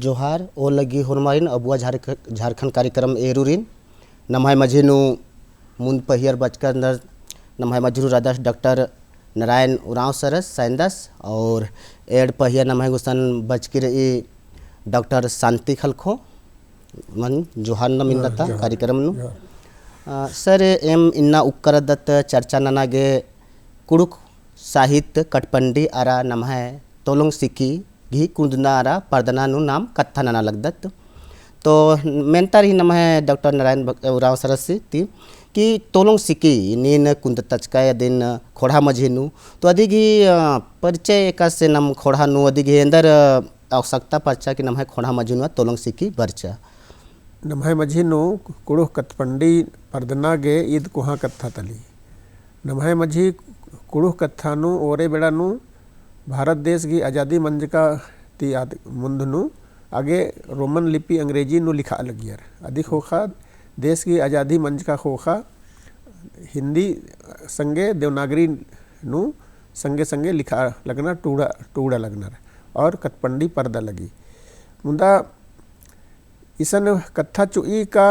जोहार ओ लगी हुरमारिन अबुआ झारखंड कार्यक्रम एरुरिन नमहाय मझेनु मुंद पहियर बचकर नर नमहाय मझरू रादस डॉक्टर नारायण उरांव सरस साइंदस और एड पहिया नमहाय गुसन बचकर ई डॉक्टर शांति खलखो मन जोहार न मिन्नता कार्यक्रम नु सर एम इन्ना उपकर दत्त चर्चा ननागे कुड़ुक साहित्य कटपंडी आरा नमहाय तोलोंग सिकी घी कुंदना आरा पर्दना नु नाम कत्था नना लगदत तो मेंतर ही नमहाय डॉक्टर नारायण उरांव सरस ती कि तोलोंग सिकी नीन कुंद तचका दिन खोड़ा मझेनु तो अधिक ही परिचय एक से नम खोड़ा नु अधिक ही अंदर आवश्यकता पर्चा कि नमहाय खोड़ा मझेनु तोलोंग सिकी बर्चा नमहाय मझेनु कुड़ुह कतपंडी पर्दना गे ईद कुहा कत्था तली नमहाय मझी कुड़ुह कत्था नु ओरे बेड़ा नु भारत देश की आज़ादी मंज का ती मुंदनु आगे रोमन लिपि अंग्रेजी नु लिखा लगियर अधिक होखा देश की आज़ादी मंच का खोखा हिंदी संगे देवनागरी नु संगे संगे लिखा लगना टूड़ा लगना और कतपंडी पर्दा लगी मुंदा इसन कत्था चुई का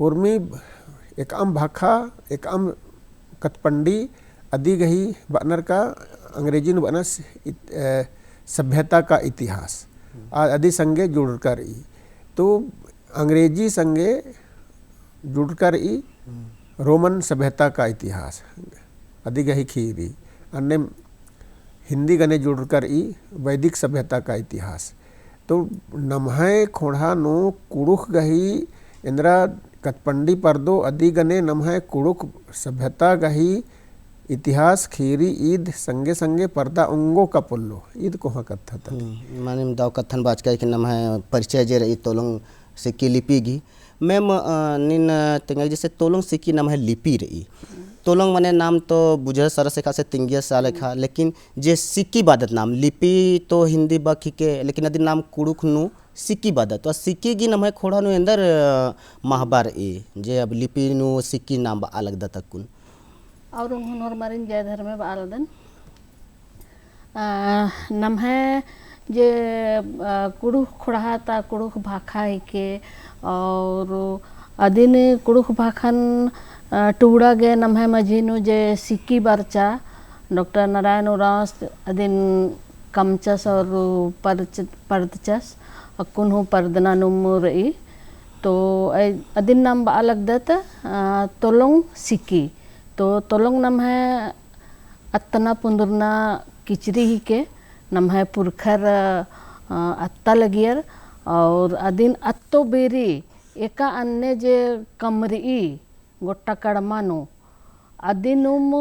उर्मी एक आम भाखा एक आम कतपंडी अदी गही बनर का अंग्रेजी बना सभ्यता का इतिहास आदि संगे जुड़कर ई तो अंग्रेजी संगे जुड़कर ई रोमन सभ्यता का इतिहास आदि गही खीरी अन्य हिंदी गने जुड़कर ई वैदिक सभ्यता का इतिहास तो नमहाय खोड़ा नो कुड़ुख गही इंद्रा कतपंडी पर्दो अदी गने नमहाय कुड़ुख सभ्यता गही इतिहास खीरी ईद संगे संगे पर्दा उंगो का पुल्लो ईद कोहा कत्था था माने दाव कथन बाज के नाम है परिचय जे रही तोलोंग सिक्की लिपि गी मैम निन तिंगल जैसे तोलोंग सिक्की नाम है लिपि रही तोलोंग माने नाम तो बुझे सर से खासे तिंगिया साल खा लेकिन जे सिक्की बादत नाम लिपि तो हिंदी बाकी के लेकिन यदि नाम कुड़ुख नु सिक्की बादत तो सिक्की गी नाम है खोड़ा नु अंदर महाबार ए जे अब लिपि नु सिक्की नाम अलग दतकुन और उन्होंने मारिन जय धर्म में बालदन नम है जे कुड़ुख खुड़ा ता कुड़ुख भाखा के और अदिन कुड़ुख भाखन टूड़ा गे नम है मझीनु जे सिक्की बर्चा डॉक्टर नारायण उरांव अदिन कमचस और पर्दचस अकुन हो पर्दना नुमुर ई तो अदिन नाम अलग दत तोलोंग सिक्की तो तोलोंग नम है अत्तना पुंदरना किचरी ही के नम है पुरखर अत्ता लगियर और अदिन अत्तो बेरी एका अन्य जे कमरी गोट्टा कड़मानो अदिनुम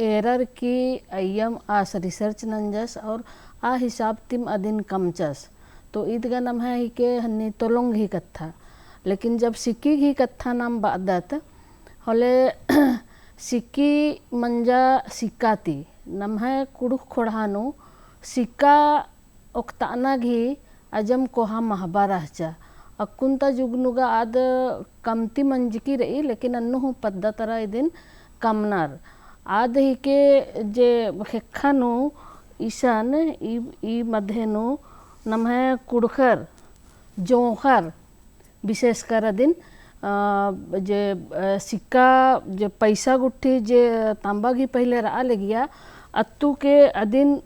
एरर की अयम आस रिसर्च नंजस और आ हिसाब तिम अदिन कमचस तो ईदगा नम है ही के हन्नी तोलोंग ही कत्था लेकिन जब सिक्की ही कत्था नाम बादत होले सिक्की मंजा सिक्काती नम है कुड़ुख खोड़ानो सिक्का उक्ताना घी अजम कोहा महबा रहचा अकुंता जुगनुगा आद कमती मंजकी रही लेकिन अन्नु हूँ पद्दा तरह दिन कमनार आद ही के जे खेखानु ईशान ई मध्यनु नम है कुड़खर जोखर विशेषकर दिन जे सिक्का जे पैसा गुट्ठी जे तांबा घी पहले रहा ले गया अत्तू के अदिन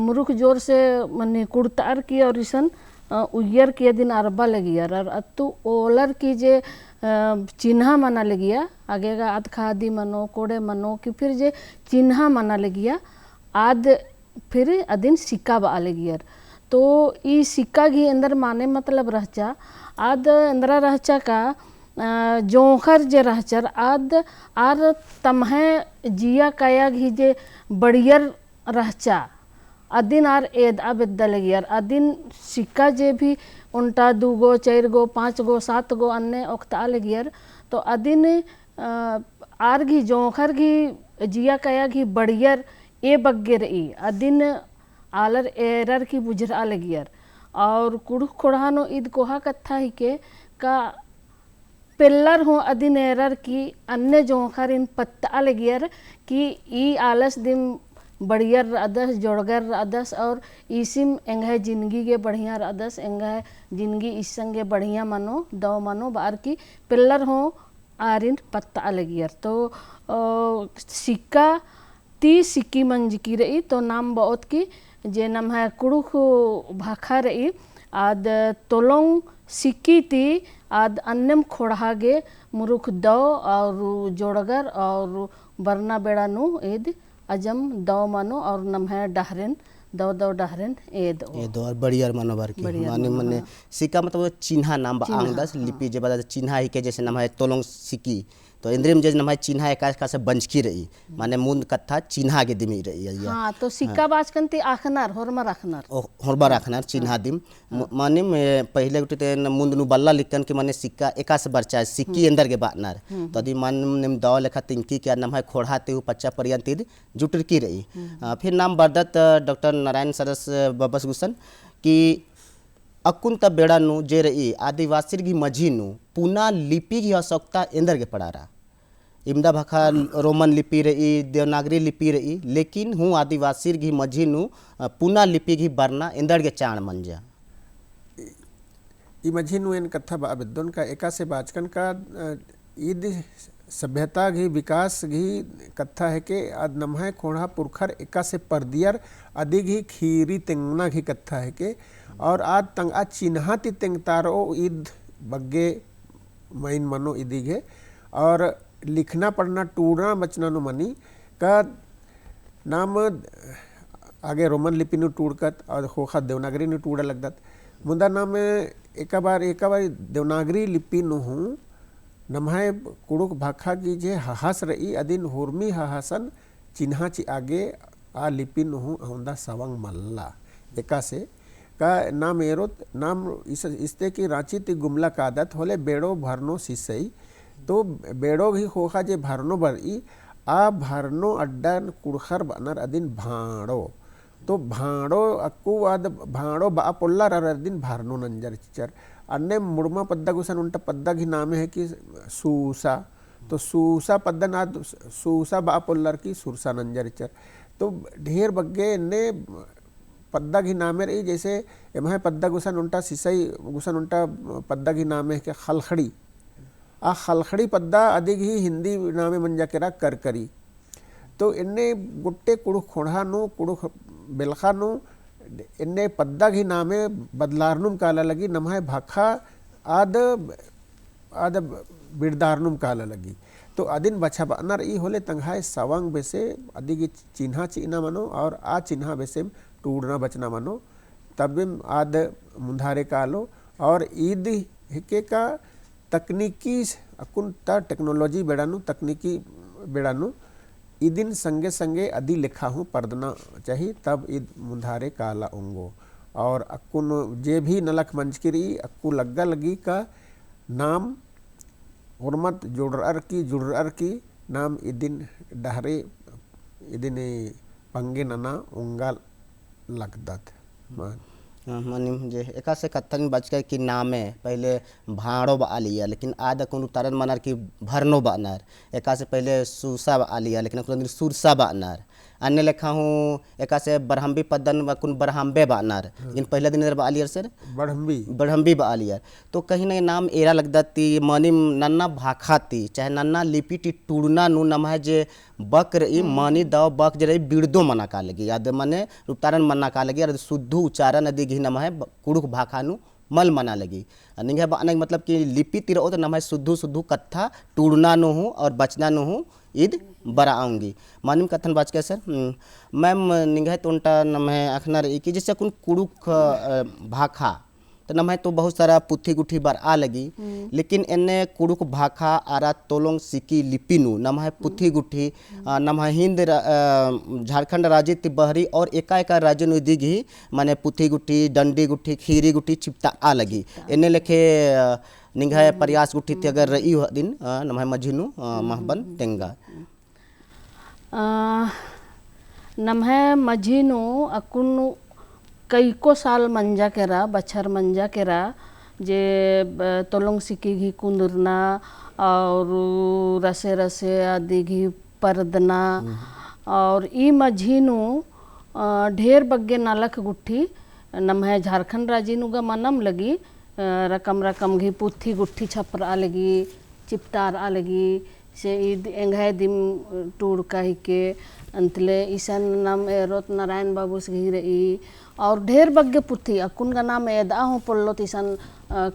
मुरुख जोर से मने कुड़तार की और इसन उयर की अदिन अरबा लगिया और अत्तू ओलर की जे चिन्हा मना लगिया आगे का आद खादी मनो कोड़े मनो कि फिर जे चिन्हा मना लगिया आद फिर अदिन सिक्का बा लगिया तो ई सिक्का घी अंदर माने मतलब रहचा आद अंदरा रहचा का जोखर जे रहचर आद आर तमहे जिया काया घी जे बढ़ियर रहचा अदिन आर एद आबेद लगियर अदिन सिक्का जे भी उनटा 2 गो 4 गो 5 गो 7 गो अन्य उक्ता लगियर तो अदिन आर घी जोखर घी जिया काया घी बढ़ियर ए बग्गर ई अदिन आलर एरर की बुझरा लगियर और कुड़ुख खोड़ानो ईद कोहा कत्था ही के का पिल्लर हो अदिन एरर की अन्य जोखर इन पत्ता लगियर कि ई आलस दिन बढ़िया अदस जोड़गर अदस और इसिम एंगे जिंदगी के बढ़िया अदस एंगे जिंदगी इस संगे बढ़िया मनो दो मनो बार की पिल्लर हो आरिन पत्ता अलगियर तो सिक्का ती सिक्की मंज की रही तो नाम बहुत की जे नाम है कुड़ुख भाखा रही आद तोलोंग सिक्की ती आद अन्नम खोड़ा गे मुरुख दो और जोड़गर और बरना बेड़ा नु एद अजम दो मानो और नम है डहरेन दो दो डहरेन एद ये दो और बढ़िया मानो बार की माने मने सिक्का मतलब चिन्हा नाम बा आंगदस लिपि जे बदा चिन्हा ही के जैसे नाम है तोलोंग सिक्की तो इंद्रिम जे नाम है चिन्हा एकास का से बंचकी रही माने मुंद कथा चिन्हा के दिमी रही हाँ तो सिक्का बाजकन ती आखनार होरमा रखनार होरबा रखनार चिन्हा दिम माने में पहले उठते ते मुंद नु बल्ला लिखन के माने सिक्का एकास बरचा सिक्की अंदर के बाटनार तो अदी मान निम दौ लेखा तिंकी के नाम है खोड़ाते हु पच्चा पर्यंत जुटर की रही फिर नाम बरदत डॉक्टर नारायण सरस बबस गुसन की अकुंत बेड़ा नु जे रही आदिवासी की मझी नु पुना लिपि की आवश्यकता इंदर के पड़ा रहा इमदा भाखा रोमन लिपि रही देवनागरी लिपि रही लेकिन हूँ आदिवासी की मझी नु पुना लिपि की बरना इंदर के चाण मन जा ई मझी नु इन कथा बाबिद्दोन का एका से बाचकन का ईद सभ्यता घी विकास घी कथा है के आद नमहा खोड़ा पुरखर एका से परदियर अधिक ही खीरी तेंगना घी कथा है के और आज तंग आज चिन्हा ती तेंग तारो ईद बग्गे मईन मनो ईदी घे और लिखना पढ़ना टूड़ना बचना नु मनी का नाम आगे रोमन लिपि नु टूड़कत और खोखा देवनागरी नु टूड़ा लगदत मुंदा नाम एक बार देवनागरी लिपि नु हूँ नमहाय कुड़ुक भाखा की जे हाहस रही अदिन हुर्मी हाहसन चिन्हा ची आगे आ लिपि नु हूँ औंदा सवंग मल्ला एका से का नाम एरोत नाम इसते की रांची ती गुमला का आदत होले बेड़ो भरनो सिसई तो बेड़ो ही खोखा जे भरनो बरई आ भरनो अड्डा कुड़खर बनर अदिन भाड़ो तो भाड़ो अक्कू आद भाड़ो बा पोल्लर अदिन भरनो नंजर चिचर अन्य मुड़मा पद्दा गुसन उल्टा पद्दा की नाम है कि सूसा तो सूसा पद्दन आद सूसा बा पोल्लर की सुरसा नंजर चिचर तो ढेर बग्गे ने पद्दा की नाम रही जैसे एम पद्दा गुसन उल्टा सिसई गुसन उल्टा पद्दा की नाम है कि खलखड़ी आ खलखड़ी पद्दा अधिक ही हिंदी नामे मंजा केरा करकरी तो इन्ने गुट्टे कुड़ुख खोड़ा नु कुड़ुख बेलखा नु इन्ने पद्दा की नामे बदलारनुम काला लगी नमहा भाखा आद आद बिरदारनुम काला लगी तो अदिन बछा बनर ई होले तंघाए सवंग बेसे अधिक चिन्हा चिन्हा मनो और आ चिन्हा बेसे टूड़ना बचना मनो तब आद मुंधारे कालो और ईद हिके का तकनीकी अकुंता टेक्नोलॉजी बेड़ानु तकनीकी बेड़ानु ईदिन संगे संगे अदी लिखा हूँ पर्दना चाहिए तब ईद मुंधारे काला उंगो और अक्कुन जे भी नलक मंचकिरी अक्कू लग्गा लगी का नाम हुरमत जुड़र की नाम ईदिन डहरे ईदिन पंगे नना उंगा लगदत मनी जे एका से कथन बचकर कि नामे पहले भाड़ो बा लिया लेकिन आद कुन उतारन मनर की भरनो बानर एका से पहले सूसा बा लिया लेकिन कुन सुरसा बानर अन्य लेखा हूँ एका से बरहम्बी पदन कुन बरहम्बे बानर इन पहले दिन बा लियर सर बढ़म्बी बा लियर तो कहीं ना नाम एरा लगदा ती मनी नन्ना भाखा ती चाहे नन्ना लिपि टी टूड़ना नु नम है जे बकर ई मनी दव बक जरे बिड़दो मना का लगी याद मने उतारन मना का लगी और शुद्ध उच्चारण अदि घी नम है कुड़ुक भाखा नु मल मना लगी निंगे बाने मतलब कि लिपि तिरो तो नम है शुद्ध कत्था टूड़ना नु हूँ और बचना नु हूँ ईद बरा आऊँगी मानिम कथन बाच के सर मैम निंगे तो उनटा नम है अखनर कि जैसे कुन कुड़ुक भाखा तो नम है तो बहुत सारा पुथी गुठी बार आ लगी लेकिन एने कुड़ुक भाखा आरा तोलोंग सिकी लिपिनु नम है पुथी गुठी नम है हिंद झारखंड राज्य तिबहरी और एका राज्य नुदिगी माने पुथी गुठी डंडी गुठी खीरी गुठी चिपता आ लगी एने लेखे निंगा प्रयास गुठी थे अगर रही हो दिन नम है मझिनु महबन तेंगा नम है मझिनु अकुनु कई को साल मंजा केरा बछर मंजा केरा जे तोलोंग सिकी घी कुंदरना और रसे रसे आदि घी परदना और ई मझीनु ढेर बग्गे नालक गुट्ठी नम्हे झारखंड राजीनु गा मनम लगी रकम रकम घी पुथी गुट्ठी छपर आ लगी चिपटार आ लगी से ईद एंघाय दिम टूड़ कही के अंतले ईसन नाम एरोत नारायण बाबू से घी रही और ढेर बग्गे पुथी अकुन का नाम एदा हो पल्लो तीसन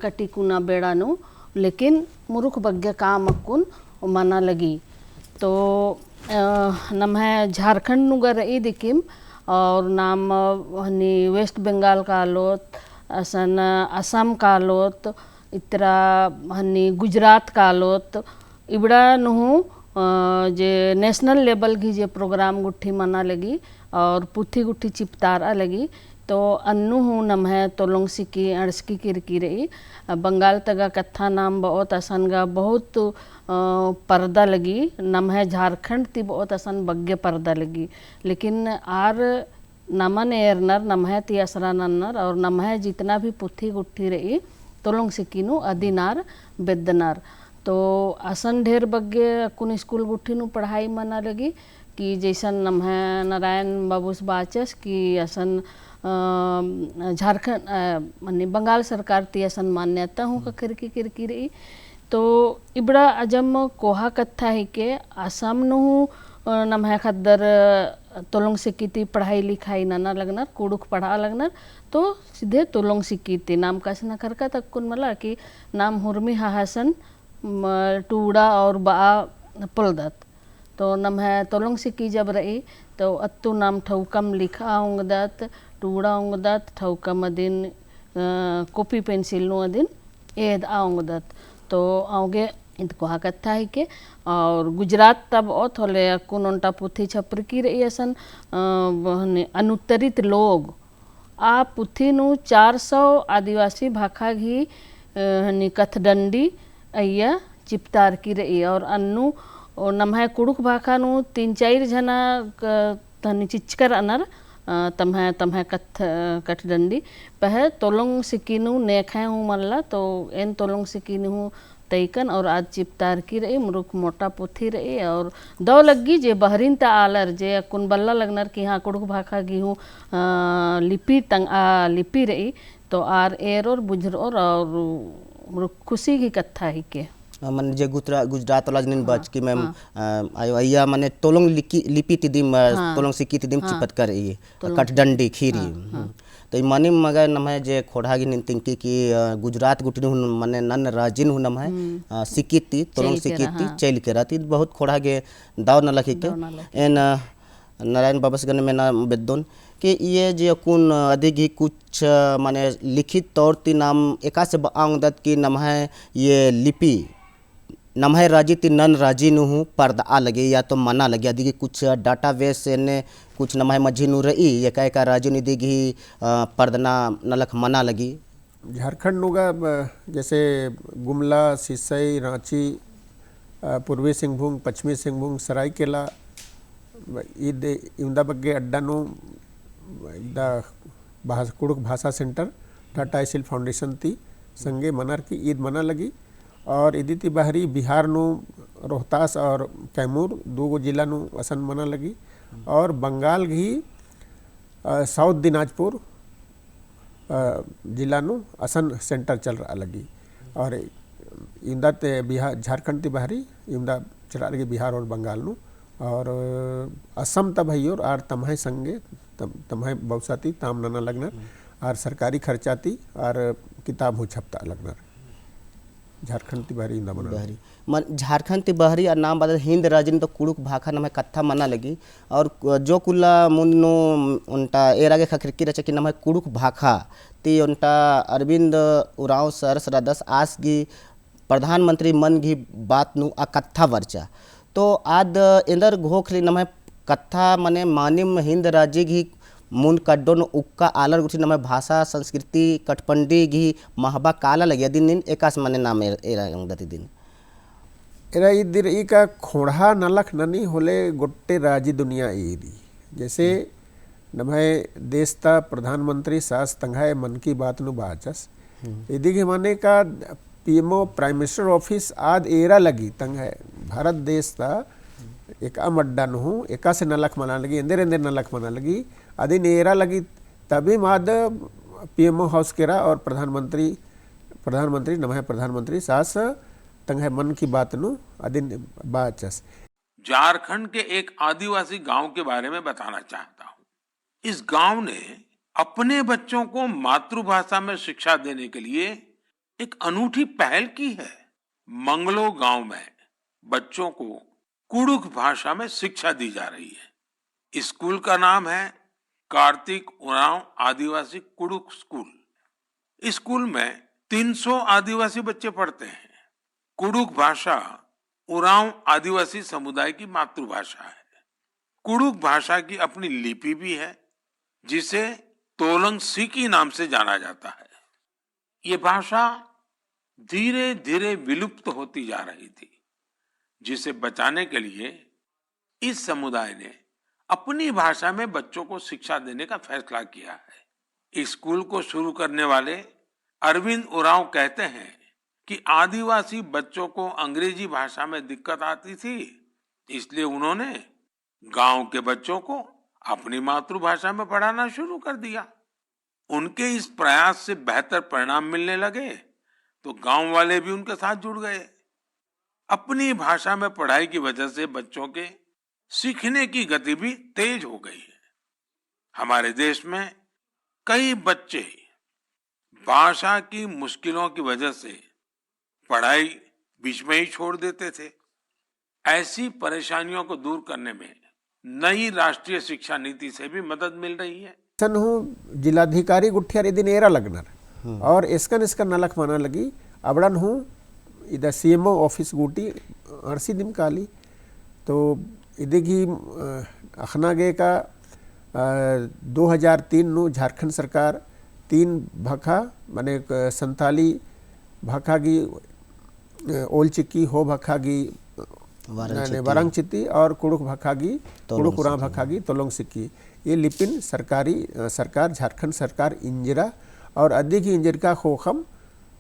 कटी कुना बेड़ा नु लेकिन मुरुख बग्गे काम अकुन माना लगी तो नम है झारखंड नुगा रही दिकिम और नाम हनी वेस्ट बंगाल का लोत असन असम का लोत इतरा हनी गुजरात का लोत इबड़ा नुहु जे नेशनल लेवल की जे प्रोग्राम गुट्ठी मना लगी और पुथी गुट्ठी चिपतारा लगी तो अन्नु हूँ नम है तोलोंग सिकी अड़सकी किरकी रही बंगाल तगा कत्था नाम बहुत असन गा बहुत पर्दा लगी नम है झारखंड ती बहुत असन बग्गे पर्दा लगी लेकिन आर नमन एरनर नम है ती असरा नन्नर और नम है जितना भी पुथी गुट्ठी रही तोलोंग सिकीनु अदिनार बेदनार तो असन ढेर बग्गे कुन स्कूल गुट्ठी नु पढ़ाई मना लगी कि जैसन नम है नारायण बाबू से बाचस कि असन झारखंड माने बंगाल सरकार ती असन मान्यता हूँ का किरकी रही तो इबड़ा अजम कोहा कत्था है के असम नु नम है खद्दर तोलोंग सिक्की पढ़ाई लिखाई नाना लगनर कुड़ुक पढ़ा लगनर तो सीधे तोलोंग सिक्की नाम का सना खरका तक कुन मला कि नाम हुरमी हासन टूड़ा और बा पुलदत तो नम है तोलोंग सिक्की जब रही तो अत्तु नाम ठौकम लिखा उंगदत टूड़ा उंगदत ठौकम अदिन कॉपी पेंसिल नु अदिन एद आउंगदत तो आगे इनको कत्था है के और गुजरात तब ओत होले कुनोंटा पुथी छपर की रही असन अनुत्तरित लोग आ पुथी नु 400 आदिवासी भाखा घी हनी कथडंडी अय्या चिपतार की रही और अन्नु नम्हे कुड़ुक भाखा नु 3-4 जना तनी चिचकर अनर तम्हे कथडंडी पह तोलोंग सिकीनु नेखे हूँ मल्ला तो एन तोलोंग सिकीनु हूँ तैकन और आज चिपतार की रही मुरुख मोटा पुथी रही और दो लगी जे बहरीन ता आलर जे कुन बल्ला लगनर कि हाँ कुड़ुक भाखा गेहूँ लिपि तंग लिपि रही तो आर एर और बुझर और मुरुख खुशी की कत्था ही के मन जे गुजरात वाला जनिन बच कि मैम आयो अय्या माने तोलोंग लिपि तिदिम तोलोंग सिक्की तिदिम चिपत कर ये कठडंडी खीरी तो मानी मगर नम है जे खोड़ा की निंतिंकी की गुजरात गुटनी हुन माने नन राजिन हुन नम है सिक्की तोलोंग सिक्की चैल के रहती बहुत खोड़ा के दाव न लखी के एन नारायण बाबा से में ना बेदोन कि ये जे कुन अधिक ही कुछ माने लिखित तौर ती नाम एका से आंगदत की नम है ये लिपि नम है राजी ती नन राजी नु हूँ पर्दा आ लगे या तो मना लगे अधिक कुछ डाटा बेस से ने कुछ नम है मझी नु रही ये कह का राजू निधि ही पर्दना नलख मना लगी झारखंड नुगा जैसे गुमला सिसई रांची पूर्वी सिंहभूम पश्चिमी सिंहभूम सरायकेला ईद इमदा बग्गे अड्डा नु कुड़ुक भाषा सेंटर टाटा स्टील फाउंडेशन ती संगे मनार की ईद मना लगी और इदी ती बाहरी बिहार नु रोहतास और कैमूर 2 जिला नु असन मना लगी और बंगाल भी साउथ दिनाजपुर जिला नु असन सेंटर चल रहा लगी और इमदा बिहार झारखंड ती बाहरी इमदा चला लगी बिहार और बंगाल नु और असम तब है और तमहे संगे तमहे बहुसाती ताम नाना लगनर और सरकारी खर्चाती और किताब हो छपता लगनर झारखंड ती बहरी इंदा मना बहरी मन झारखंड ती बहरी और नाम बदल हिंद राजन तो कुड़ुक भाखा नम कत्था मना लगी और जो कुल्ला मुन्नो उनटा एरागे खखरकी रचे कि नम कुड़ुक भाखा ती उनटा अरविंद उराव सरस रदस आस गी प्रधानमंत्री मन घी बात नु आ कत्था वर्चा तो आद इंदर घोखली नम कत्था मने मानिम हिंद राज्य घी मुन कड्डोन उक्का आलर गुठी नम भाषा संस्कृति कटपंडी घी महबा काला लगे दिन एकास मने नाम एरा दती दिन एरा इदिर ई का खोड़ा नलख ननी होले गोट्टे राजी दुनिया ईदी जैसे नमहे देशता प्रधानमंत्री सास तंगाए मन की बात नु बाचस इदी के माने का पीएमओ प्राइम मिनिस्टर ऑफिस आद एरा लगी तंगाए भारत देश ता एक मड्डा नु एका से नलक मना लगी इंदर इंदर नलक मना लगी अदी नेरा लगी तभी माद पीएमओ हाउस केरा और प्रधानमंत्री नमः प्रधानमंत्री सास तंग मन की बात नु अदिन बाचस। झारखंड के एक आदिवासी गांव के बारे में बताना चाहता हूं। इस गांव ने अपने बच्चों को मातृभाषा में शिक्षा देने के लिए एक अनूठी पहल की है। मंगलो गांव में बच्चों को कुड़ुख भाषा में शिक्षा दी जा रही है। स्कूल का नाम है कार्तिक उरांव आदिवासी कुड़ुख स्कूल। स्कूल में 300 आदिवासी बच्चे पढ़ते हैं। कुड़ुख भाषा उरांव आदिवासी समुदाय की मातृभाषा है। कुड़ुख भाषा की अपनी लिपि भी है जिसे तोलंग सिकी नाम से जाना जाता है। ये भाषा धीरे धीरे विलुप्त होती जा रही थी, जिसे बचाने के लिए इस समुदाय ने अपनी भाषा में बच्चों को शिक्षा देने का फैसला किया है। इस स्कूल को शुरू करने वाले अरविंद उरांव कहते हैं कि आदिवासी बच्चों को अंग्रेजी भाषा में दिक्कत आती थी, इसलिए उन्होंने गांव के बच्चों को अपनी मातृभाषा में पढ़ाना शुरू कर दिया। उनके इस प्रयास से बेहतर परिणाम मिलने लगे तो गांव वाले भी उनके साथ जुड़ गए। अपनी भाषा में पढ़ाई की वजह से बच्चों के सीखने की गति भी तेज हो गई है। हमारे देश में कई बच्चे भाषा की मुश्किलों की वजह से पढ़ाई बीच में ही छोड़ देते थे। ऐसी परेशानियों को दूर करने में नई राष्ट्रीय शिक्षा नीति से भी मदद मिल रही है। सन हूँ जिलाधिकारी गुठियार इदिन एरा लगनर और इसकन नलक माना लगी अबड़न हूँ इधर सीएमओ ऑफिस गुटी अरसी दिम काली तो इधगी अखनागे का 2003 नु झारखंड सरकार 3 भाखा माने संताली भाखा की ओल चिक्की हो भाखा की वारंग चित्ती और कुड़ुक भाखा की कुड़ुक उरांव भाखा की तोलोंग सिक्की ये लिपिन सरकार झारखंड सरकार इंजिरा और अधिक इंजिर का खोखम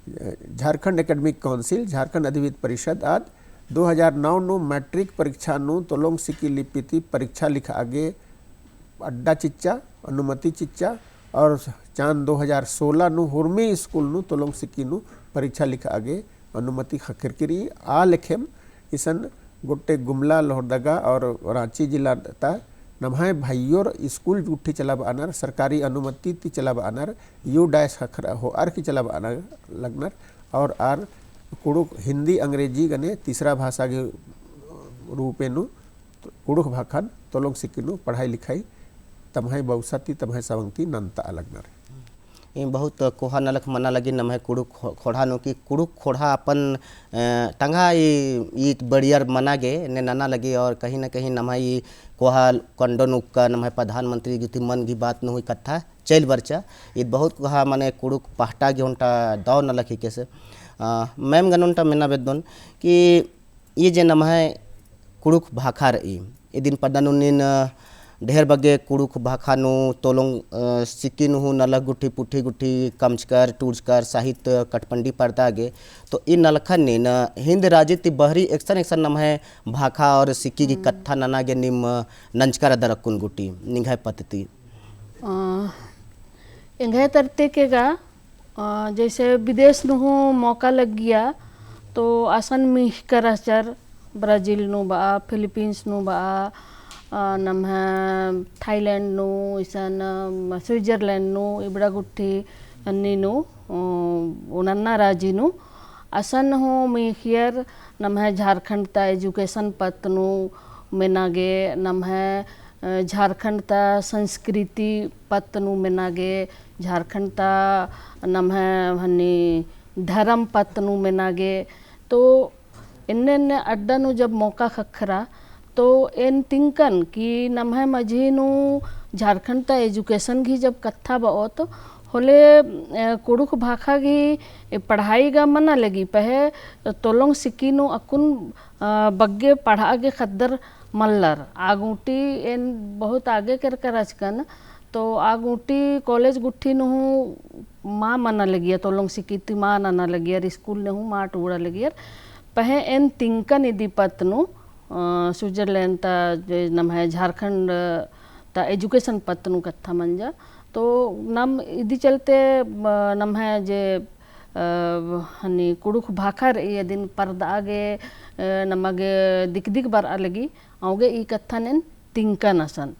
झारखंड एकेडमिक काउंसिल झारखंड अधिविद्य परिषद आदि 2009 नु मैट्रिक परीक्षा नु तोलोंग सिक्की लिपिति परीक्षा लिखा आगे अड्डा चिच्चा अनुमति चिच्चा और चांद 2016 नु हुर्मी स्कूल नु तोलोंग सिक्की नु परीक्षा लिखा आगे अनुमति खखिरकिरी आ लेखेम इसन गोटे गुमला लोहरदगा और रांची जिला ता नम्हाय भाइयोर स्कूल उठी चलाब आनर सरकारी अनुमति ती चलाब आनर यू डायस खखरा हो आर की चलाब आनर लगनर और आर कुड़ुक हिंदी अंग्रेजी गने तीसरा भाषा के रूपेनु कुड़ुक भाखन तोलोंग सिक्किनु पढ़ाई लिखाई तम्हाय बौसाती तम्हाय सवंगती नंता लगनर ये बहुत कोहा नलक मना लगी नमः कुड़ुक खोड़ा नो की कुड़ुक खोड़ा अपन टंगा ये बढ़िया मना गे ने नना लगी और कहीं ना कहीं नमः ये कोहा कंडोन उक्का नमः प्रधानमंत्री की मन की बात न हुई कथा चल बरचा ये बहुत कोहा माने कुड़ुक पहटा गे उनटा दाव न लखी कैसे मैम गनोंटा मेना बेदन कि ये जे नमः कुड़ुक भाखा रही ये दिन पदानुनिन ढेर बगे कुड़ुक भाखानु तोलोंग सिक्किनु नलक गुठी पुठी गुठी कमचकर टूर्चकर साहित्य कटपंडी पड़ता गे तो इन नलखन ने न हिंद राज्य ति बहरी एक्सन एक्सन नम है भाखा और सिक्की की कत्था नना गे निम नंचकर दरकुन गुटी निघाय पतती इंघाय तरते के गा जैसे विदेश नु मौका लग गया तो आसन में कराचर ब्राजील नु बा फिलीपींस नु बा नम थाईलैंड नु इसन स्विट्जरलैंड नु इबड़ा गुट्ठी नीनु उनन्ना राजी नु असन हो मिहियर नम झारखंड ता एजुकेशन पत्नु मेनागे नम झारखंड ता संस्कृति पत्नु मेनागे झारखंड ता नम हनी धर्म पत्नु मेनागे तो इन्ने अड्डा नु जब मौका खखरा तो एन तिंकन कि नम्हे मझीनु झारखंड ता एजुकेशन की जब कथा बो तो होले कुड़ुक भाखा की पढ़ाई गा मना लगी पहे तोलोंग सिक्कीनु अकुन बग्गे पढ़ा के खद्दर मल्लर आगूटी एन बहुत आगे कर अचकन तो आगूटी कॉलेज गुट्ठी नु माँ मना लगी तोलोंग सिक्की ती माँ नना लगी स्कूल ने हूँ माँ टूड़ा लगी पहे एन तिंकन इदी पतनु स्विट्जरलैंड ता जे नम है झारखंड ता एजुकेशन पत्तनु कत्था मंजा तो नम इदी चलते नम है जे हनी कुड़ुख भाखर ये दिन पर्दागे नमगे दिक दिक बार अलगी आओगे ई कत्था नेन तिंका नसन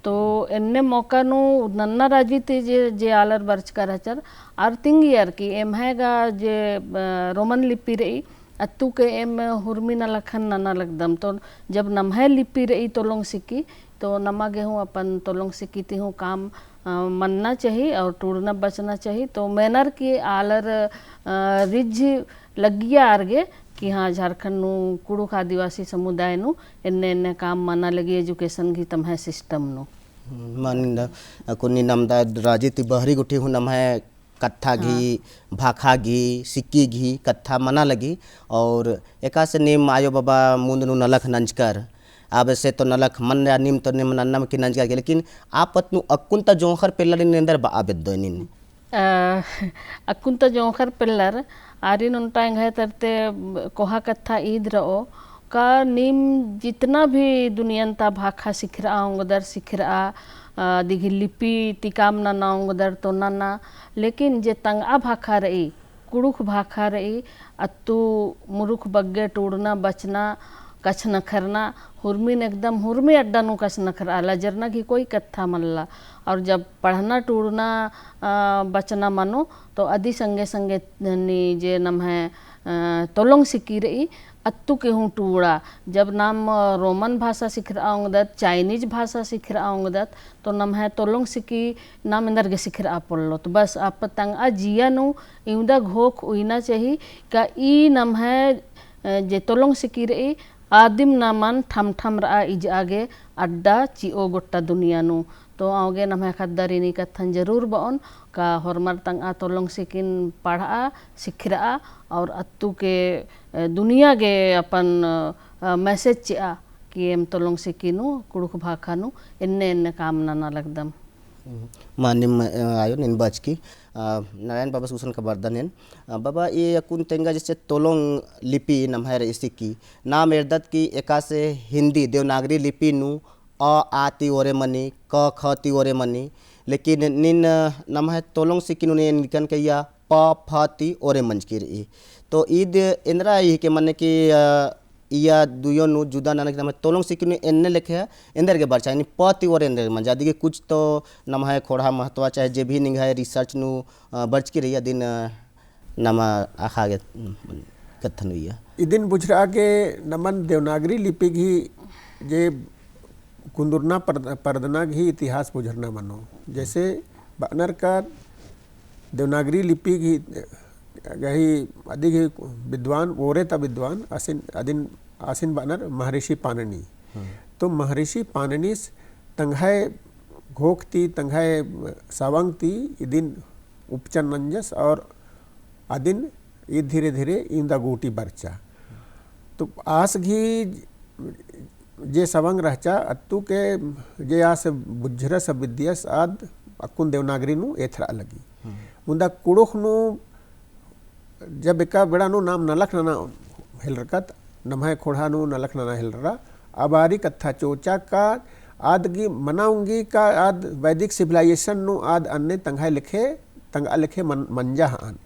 तो एन्ने मौका नु नन्ना राजवीति जे आलर बर्च कर हचर आर तिंग यार की एम हैगा जे रोमन लिपि रही अत्तू के एम हुरमी न लखन नना लगदम तो जब नमहे लिपि रही तोलोंग सिक्की तो नमा गेहूँ अपन तोलोंग सिक्की ती हूँ काम मनना चाहिए और टूटना बचना चाहिए तो मैनर की आलर रिज लगिया आरगे कि हाँ झारखंड नु कुड़ुख आदिवासी समुदाय नु इन्ने इन्ने काम मना लगी एजुकेशन की तमहे सिस्टम नु मानिंदा कुनी नमदा राजित बहरी गुठी हूँ नम है कत्था घी भाखा घी सिक्की घी कत्था मना लगी और एका से निम आयो बाबा मुंदनु नलख नंजकर अब से तो नलख मन या निम तो निम नन्नम की नंजकर के लेकिन आपतनु अक्कुंता जोखर पेल्लर निंदर आबेद्दोनिन अक्कुंता जोखर पेल्लर आरिन उनटांग है तरते कोहा कत्था ईद रहो का नीम जितना भी दुनियंता भाखा सिख रहा उंगदर सिख रहा दिघी लिपि तिकाम ना ना उंगदर तो ना लेकिन जे तंगा भाखा रही कुड़ुख भाखा रही अत्तू मुरुख बग्गे टूड़ना बचना कछ न खरना हुरमीन एकदम हुरमी अड्डा नु कछ न खरा लजरना की कोई कत्था मल्ला और जब पढ़ना टूड़ना बचना मानो तो अदी संगे संगे नी जे नम है तोलोंग सिक्की रही अत्तू के हूँ टूड़ा जब नाम रोमन भाषा सीख रहा होंगदत चाइनीज भाषा सीख रहा होंगदत तो नम है तोलोंग सिक्की नाम इंदर के सीख रहा पड़लो तो बस आप तंग जिया नु इउदा घोख उइना चाहिए का ई नम है जे तोलोंग सिक्की रही आदिम नामन ठम ठम रहा इज आगे अड्डा चिओ गोट्टा दुनिया नु तो आगे नम है खद्दारिनी कथन जरूर बन का हरमर तंगा तोलोंग सिकिन पढ़ा सीख रहा और अत्तू के दुनिया के अपन मैसेज चिया कि एम तोलोंग सिकिनु कुड़ुख भाखानु इन्ने इन्ने काम ना लगदम मानिम आयो निन बच की नारायण बाबा सुसन का बर्दन बाबा ये अकुन तेंगा जैसे तोलोंग लिपि नमहर इसी की नाम एरदत की एका से हिंदी देवनागरी लिपि नु अ आती ओरे मनी क ख ती ओरे मनी लेकिन निन नमह तोलोंग सिकिनु ने निकन के या प फ ती ओरे मंज की रही तो ईद इंद्रा ही के मन की या दुयो नु जुदा नानक नम तोलोंग सिकिनु एन्ने लिखे इंदर के बरचा यानी पति और इंदर मन जादी के कुछ तो नम है खोड़ा महत्व चाहे जे भी निगाह रिसर्च नु बर्च की रही दिन नम आखा गे कथन हुई इदिन बुझरा के नमन देवनागरी लिपि घी जे कुंदुरना पर्दना घी इतिहास बुझरना मनो जैसे बानर का देवनागरी लिपि घी गही अधिक विद्वान ओरे ता विद्वान आसिन बानर महर्षि पाणिनि तो महर्षि पाणिनि तंघाय घोखती तंघाय सावंगती इदिन उपचन नंजस और आदिन ये धीरे धीरे इंदा गोटी बरचा तो आस घी जे सवंग रहचा अत्तू के जे आस बुझर सब विद्यस आद अक्कुन देवनागरी नु एथरा लगी मुंदा कुड़ुख नु जब एका बेड़ा नु नाम नलख नना हिलरकत नमहे खोड़ा नु नलख नना हिलरा अबारी कत्था चोचा का आद की मनाऊंगी का आद वैदिक सिविलाइजेशन नु आद अन्य तंगाय लिखे तंगा लिखे मंजा हान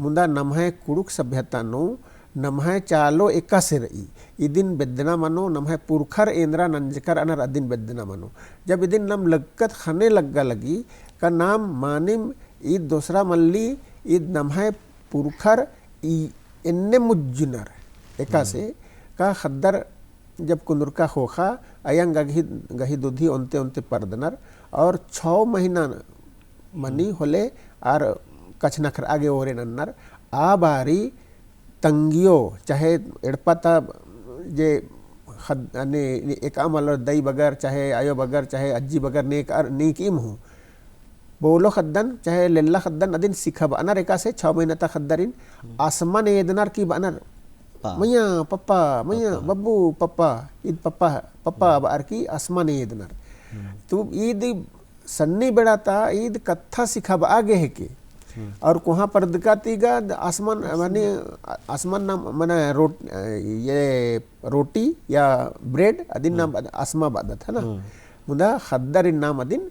मुंदा नमहे कुड़ुक सभ्यता नु नमहे चालो एका से रही इदिन बेदना मनो नमहे पुरखर एंद्रा नंजकर अनर अदिन बेदना मनो जब इदिन नम लगत खने लग्गा लगी का नाम मानिम ईद दूसरा मल्ली ईद नमहे पुरखर इन्ने मुज्जुनर एका से का खद्दर जब कुंदुर का खोखा अयंग गही दुधी ओंते ओंते पर्दनर और 6 महीना मनी होले और कछ नखर आगे ओरे नन्नर आ बारी तंगियो चाहे एड़पता जे ने एक अमल दई बगर चाहे आयो बगर चाहे अज्जी बगर नेक इम हो बोलो खद्दन चाहे लेल्ला खद्दन अदिन सिखब अनर एका से 6 महीना तक खद्दरिन आसमान एदनर की बनर मैया पप्पा मैया बब्बू पप्पा ईद पप्पा पप्पा बार की आसमान एदनर तो ईद सन्नी बेड़ा ता ईद कत्था सिखब आगे है के और कुहा पर्दका तीगा आसमान माने आसमान नाम माने ये रोटी या ब्रेड अदिन नाम आसमा बादत है ना मुदा खद्दर इन नाम अदिन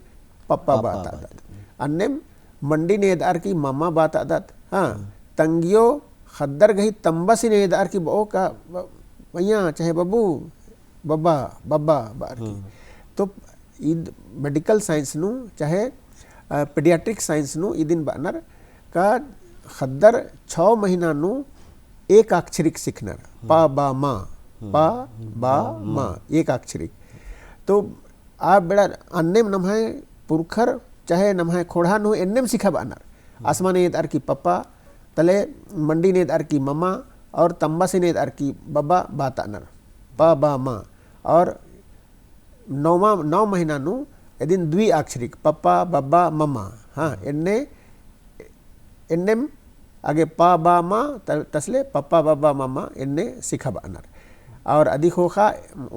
पप्पा बात आदत अन्नेम मंडी ने दार की मम्मा बात आदत हाँ तंगियो खद्दर गही तंबसी ने दार की बो का भैया चाहे बबू बब्बा बब्बा बार की तो ईद मेडिकल साइंस नु चाहे पीडियाट्रिक साइंस नु इदिन बानर का खद्दर 6 महीना नु एक अक्षरिक सीखनर पा बा मा एक अक्षरिक तो आप बेड़ा अन्नेम नमहाय पुरखर चाहे नमहाय खोड़ा नु एन्नेम सीखा बानर आसमानी नेदार की पप्पा तले मंडी नेदार की मम्मा और तंबासी नेदार की बब्बा बातानर पा बा मा और 9 महीना नु एदिन द्वि अक्षरिक पप्पा बब्बा मम्मा हाँ एन्नेम आगे पा बा मा तसले पप्पा बब्बा मम्मा एन्ने सीखा बानर और अधिक होखा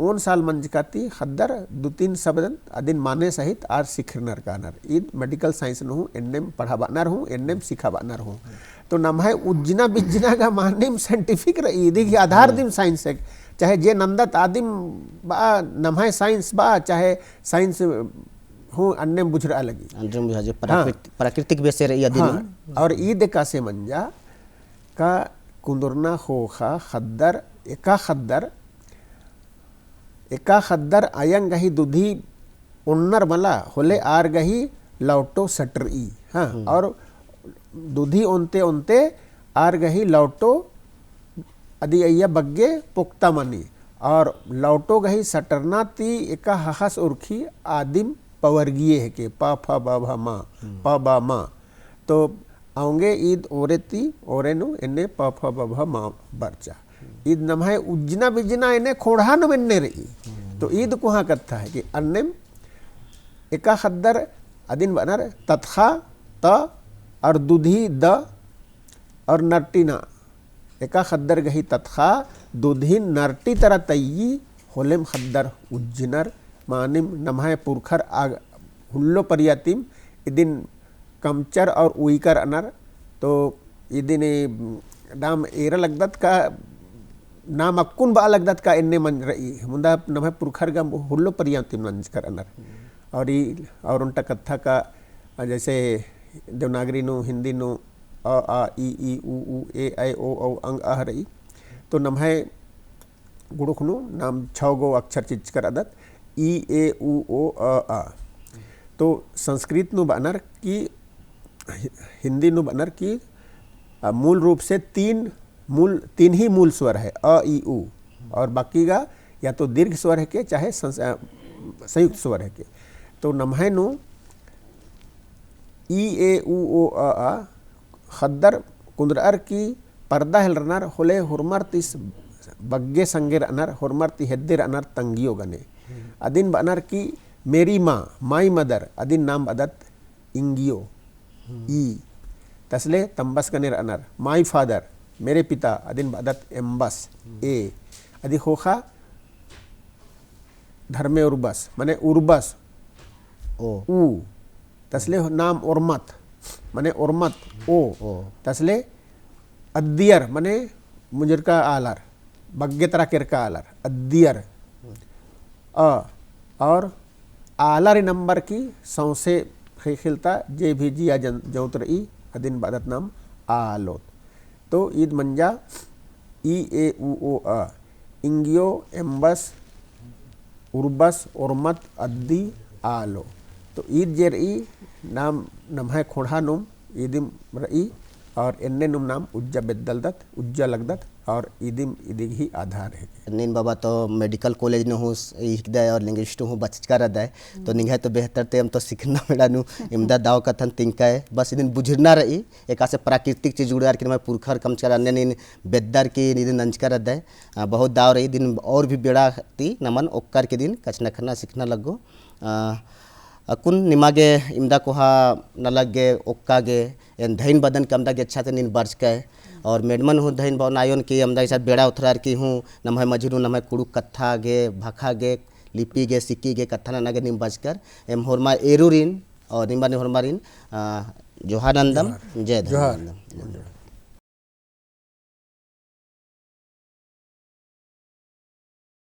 1 साल मंजकाती खद्दर 2-3 शब्द अदिन माने सहित आर सीखनर कानर ईद मेडिकल साइंस नु एन्नेम पढ़ा बानर हूँ एन्नेम सीखा बानर हूँ तो नमहाय उज्जना बिज्जना का मानेम साइंटिफिक रही की आधार दिन साइंस है चाहे जे नंदत आदिम बा नमहाय साइंस बा चाहे साइंस हूँ अन्य बुझरा लगी अंडर मुझे प्राकृतिक बेसे रही अदिन और ईद का से मंजा का कुंदरना होखा खद्दर एका खद्दर आयंग गही दुधी उन्नर मला होले आर गही लौटो सटर ई हाँ और दुधी ओनते ओनते आर गही लौटो अदि अय्या बग्गे पुख्ता मनी और लौटो गही सटरना ती एका हहस उर्खी आदिम पवर्गीय है के पा फा बा भा मा पा बा मा तो आऊंगे ईद ओरे ती ओरे नु इन्ने पा फा बा भा मा बरचा ईद नमहाय उज्जना बिजना इन्ने खोड़ा नु इन्ने रही तो ईद कुहा कथा है कि अन्नेम एका खद्दर अदिन बनर तत्खा त और दुधी द और नरटीना एका खद्दर गही तत्खा दुधी नरटी तरह तय्यी होलेम खद्दर उज्जनर मानिम नमहाय पुरखर आग हुल्लो परियातिम इदिन कमचर और उईकर अनर तो इदिन नाम एरा लगदत का नाम अक्कुन बा लगदत का इन्ने मन रही मुंदा नमहाय पुरखर का हुल्लो परियातिम नंजकर अनर और उनका कथा का जैसे देवनागरी नु हिंदी नु अ आ ई उ ए ऐ ओ औ अंग आह रही तो नमहाय गुड़ुख नु नाम 6 गो अक्षर चिच कर अदत ई ए उ ओ अ आ तो संस्कृत नु बनर की हिंदी नु बनर की मूल रूप से तीन ही मूल स्वर है अ ई उ और बाकी का या तो दीर्घ स्वर है के चाहे संयुक्त स्वर है के तो नमहाय नु ई ए उ ओ आ खद्दर कुंदर की पर्दा हिलरनर होले हुरमर तिस बग्गे संगेर अनर हुरमर ति हेद्देर अनर तंगियो गने अदिन बनर की मेरी माँ माई मदर अदिन नाम अदत इंगियो ई तसले तंबस गनेर अनर माई फादर मेरे पिता अदिन अदत एम्बस ए अदि होखा धर्मे उर्बस माने उर्बस ऊ तसले नाम उर्मत माने उर्मत ओ तसले अद्दियर माने मुजर का आलर बग्गे तरह केर का आलर अद्दियर और आलर नंबर की सौसे खिलता जे भी जिया जौतर ई अदिन बादत नाम आलोत तो ईद मंजा ई ए उ ओ आ इंगियो एम्बस उर्बस उर्मत अद्दी आलो तो ईद जेर ई नाम नमहाय खोड़ा नुम ईदिम रई और एन्ने नुम नाम उज्जा बेदलदत उज्जा लगदत और ईदिम ईदिग ही आधार है नीन बाबा तो मेडिकल कॉलेज न हूँ हिकदा और लिंग्विस्ट हूँ बचकर अदा तो निगाह तो बेहतर ते हम तो सीखना मेरा नु इमदा दाव कथन तिंका है बस इदिन बुझना रही एक से प्राकृतिक चीज जुड़ार कि मैं पुरखर कमचकर अन्य नीन बेदर की इदिन नंजकर अदा बहुत दाव रही दिन और भी बेड़ा ती नमन ओक्कर के दिन कचना खना सीखना लगो कुन निमागे इमदा कोहा नलगे ओक्कागे एन धैन बदन के अमदा के अच्छा से नीन बर्च के और मेडमन हूँ धैन बन आयोन की अमदा के बेड़ा उथरार की हूँ नमहे मझिरू नमहे कुड़ू कत्था गे भाखा गे लिपि गे सिक्की गे कत्था नागे निम बचकर एम होरमा एरुरिन और निम्बानी हरमारिन जोहानंदम जय धर्मानंदम।